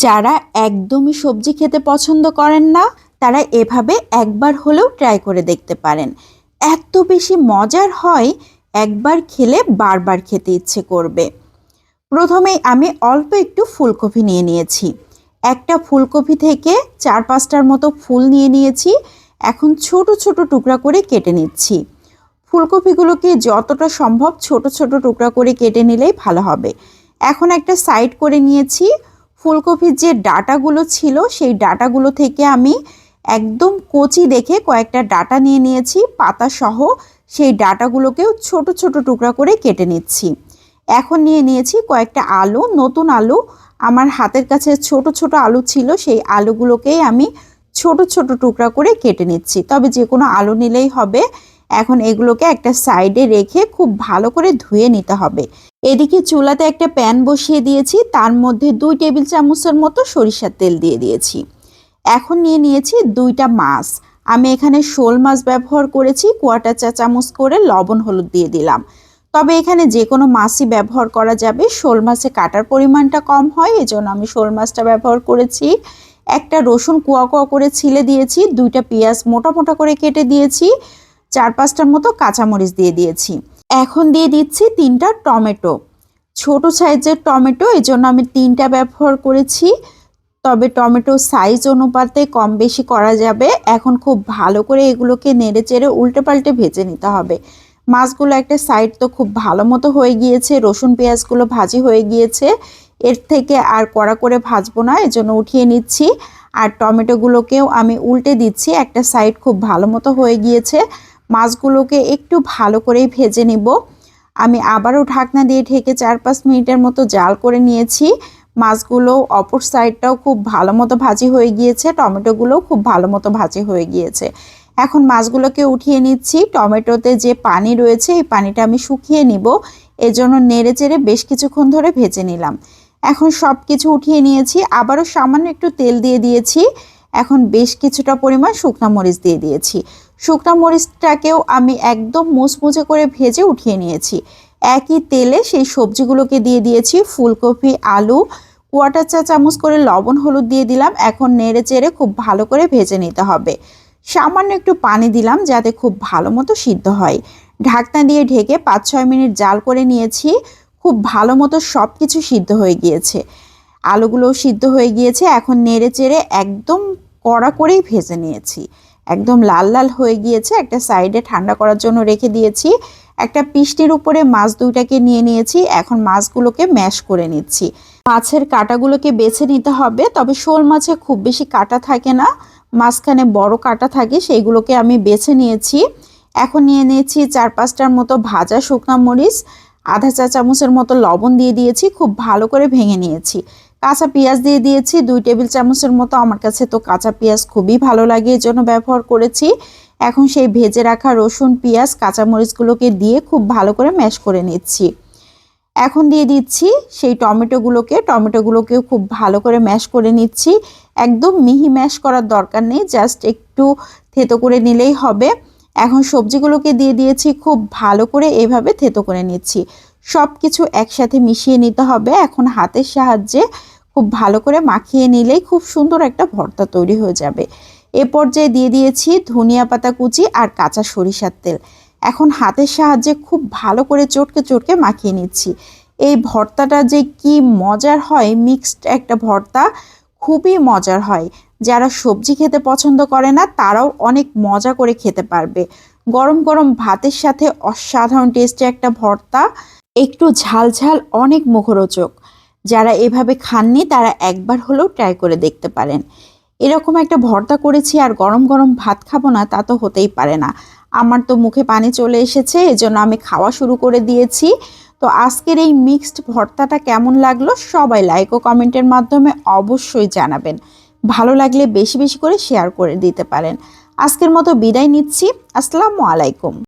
যারা একদমই সবজি খেতে পছন্দ করেন না তারা এভাবে একবার হলেও ট্রাই করে দেখতে পারেন। এত বেশি মজার হয়, একবার খেলে বারবার খেতে ইচ্ছে করবে। প্রথমেই আমি অল্প একটু ফুলকপি নিয়ে নিয়েছি। একটা ফুলকপি থেকে 4-5টার মতো ফুল নিয়ে নিয়েছি। এখন ছোট ছোট টুকরা করে কেটে নিচ্ছি। ফুলকপিগুলোকে যতটা সম্ভব ছোট ছোট টুকরা করে কেটে নিলেই ভালো হবে। এখন একটা সাইড করে নিয়েছি। ফুলকপির যে ডাঁটাগুলো ছিল সেই ডাঁটাগুলো থেকে আমি একদম কচি দেখে কয়েকটা ডাঁটা নিয়ে নিয়েছি পাতা সহ। সেই ডাঁটাগুলোকেও ছোট ছোট টুকরা করে কেটে নিচ্ছি। এখন নিয়ে নিয়েছি কয়েকটা আলু, নতুন আলু। আমার হাতের কাছে ছোট ছোট আলু ছিল, সেই আলুগুলোকেই আমি ছোট ছোট টুকরা করে কেটে নিচ্ছি, তবে যে কোনো আলু নিলেই হবে। এখন এগুলোকে একটা সাইডে রেখে খুব ভালো করে ধুয়ে নিতে হবে। এদিকে চুলাতে একটা প্যান বসিয়ে দিয়েছি, তার মধ্যে 2 টেবিল চামচের মতো সরিষার তেল দিয়ে দিয়েছি। এখন নিয়ে নিয়েছি 2টা মাছ। আমি এখানে শোল মাছ ব্যবহার করেছি। 1/4 চা চামচ করে লবণ হলুদ দিয়ে দিলাম। তবে এখানে যে কোনো মাছই ব্যবহার করা যাবে, শোল মাছে কাটার পরিমাণটা কম হয়, এজন্য আমি শোল মাছটা ব্যবহার করেছি। একটা রসুন কুয়া কুয়া করে ছিলে দিয়েছি। 2টা পেঁয়াজ মোটা মোটা করে কেটে দিয়েছি। 4-5টার মতো কাঁচামরিচ দিয়ে দিয়েছি। এখন দিয়ে দিচ্ছি 3টা টমেটো, ছোট সাইজের টমেটো, এজন্য আমি 3টা ব্যবহার করেছি। তবে টমেটো সাইজ অনুপাতে কম বেশি করা যাবে। এখন খুব ভালো করে এগুলোকে নেড়ে চেড়ে উল্টে পাল্টে ভেজে নিতে হবে। মাছগুলো একটা সাইড তো খুব ভালো মতো হয়ে গিয়েছে, রসুন পেঁয়াজগুলো ভাজি হয়ে গিয়েছে। এর থেকে আর কড়া করে ভাজবো না, এজন্য উঠিয়ে নিচ্ছি। আর টমেটোগুলোকেও আমি উল্টে দিচ্ছি, একটা সাইড খুব ভালো মতো হয়ে গিয়েছে। মাছগুলোকে একটু ভালো করেই ভেজে নিব। আমি আবারও ঢাকনা দিয়ে ঢেকে 4-5 মিনিটের মতো জাল করে নিয়েছি। মাছগুলো অপর সাইডটাও খুব ভালো মতো ভাজি হয়ে গিয়েছে, টমেটোগুলোও খুব ভালো মতো ভাজি হয়ে গিয়েছে। এখন মাছগুলোকে উঠিয়ে নিচ্ছি। টমেটোতে যে পানি রয়েছে এই পানিটা আমি শুকিয়ে নিব, এজন্য নেড়ে চেড়ে বেশ কিছুক্ষণ ধরে ভেজে নিলাম। এখন সব কিছু উঠিয়ে নিয়েছি, আবারও সামান্য একটু তেল দিয়ে দিয়েছি। এখন বেশ কিছুটা পরিমাণ শুকনা মরিচ দিয়ে দিয়েছি। শুকনা মরিচটাকেও আমি একদম মুচমুচে করে ভেজে উঠিয়ে নিয়েছি। একই তেলে সেই সবজিগুলোকে দিয়ে দিয়েছি। ফুলকপি, আলু, 1/4 চা চামচ করে লবণ হলুদ দিয়ে দিলাম। এখন নেড়ে চেড়ে খুব ভালো করে ভেজে নিতে হবে। সামান্য একটু পানি দিলাম যাতে খুব ভালো মতো সিদ্ধ হয়। ঢাকনা দিয়ে ঢেকে 5-6 মিনিট জাল করে নিয়েছি। খুব ভালো মতো সব কিছু সিদ্ধ হয়ে গিয়েছে, আলুগুলোও সিদ্ধ হয়ে গিয়েছে। এখন নেড়ে চেড়ে একদম কড়া করেই ভেজে নিয়েছি। একদম লাল লাল হয়ে গিয়েছে। একটা সাইডে ঠান্ডা করার জন্য রেখে দিয়েছি। একটা পিসটির উপরে মাছ 2টাকে নিয়ে নিয়েছি। এখন মাছগুলোকে ম্যাশ করে নিচ্ছি। মাছের কাঁটাগুলোকে বেছে নিতে হবে, তবে শোল মাছে খুব বেশি কাঁটা থাকে না, মাঝখানে বড় কাঁটা থাকে, সেইগুলোকে আমি বেছে নিয়েছি। এখন নিয়ে নিয়েছি 4-5টার মতো ভাজা শুকনা মরিচ, আধা চা চামচের মতো লবণ দিয়ে দিয়েছি, খুব ভালো করে ভেঙে নিয়েছি। কাঁচা পেঁয়াজ দিয়ে দিয়েছি 2 টেবিল চামচের মতো। আমার কাছে তো কাঁচা পেঁয়াজ খুবই ভালো লাগে, এর জন্য ব্যবহার করেছি। এখন সেই ভেজে রাখা রসুন, পেঁয়াজ, কাঁচামরিচগুলোকে দিয়ে খুব ভালো করে ম্যাশ করে নিচ্ছি। এখন দিয়ে দিচ্ছি সেই টমেটোগুলোকেও খুব ভালো করে ম্যাশ করে নিচ্ছি। একদম মিহি ম্যাশ করার দরকার নেই, জাস্ট একটু থেতো করে নিলেই হবে। এখন সবজিগুলোকে দিয়ে দিয়েছি, খুব ভালো করে এভাবে থেতো করে নিচ্ছি। সব কিছু একসাথে মিশিয়ে নিতে হবে। এখন হাতের সাহায্যে খুব ভালো করে মাখিয়ে নিলেই খুব সুন্দর একটা ভর্তা তৈরি হয়ে যাবে। এ পর্যায়ে দিয়ে দিয়েছি ধনিয়া পাতা কুচি আর কাঁচা সরিষার তেল। এখন হাতের সাহায্যে খুব ভালো করে চটকে চটকে মাখিয়ে নিচ্ছি। এই ভর্তাটা যে কি মজার হয়, মিক্সড একটা ভর্তা, খুবই মজার হয়। যারা সবজি খেতে পছন্দ করে না তারাও অনেক মজা করে খেতে পারবে। গরম গরম ভাতের সাথে অসাধারণ টেস্টি একটা ভর্তা, একটু ঝাল ঝাল, অনেক মুখরোচক। যারা এভাবে খাননি তারা একবার হলেও ট্রাই করে দেখতে পারেন। এরকম একটা ভর্তা করেছি আর গরম গরম ভাত খাবো না, তা তো হতেই পারে না। আমার তো মুখে পানি চলে এসেছে, এজন্য আমি খাওয়া শুরু করে দিয়েছি। তো আজকের এই মিক্সড ভর্তাটা কেমন লাগলো সবাই লাইক ও কমেন্টের মাধ্যমে অবশ্যই জানাবেন। ভালো লাগলে বেশি বেশি করে শেয়ার করে দিতে পারেন। আজকের মতো বিদায় নিচ্ছি। আসসালামু আলাইকুম।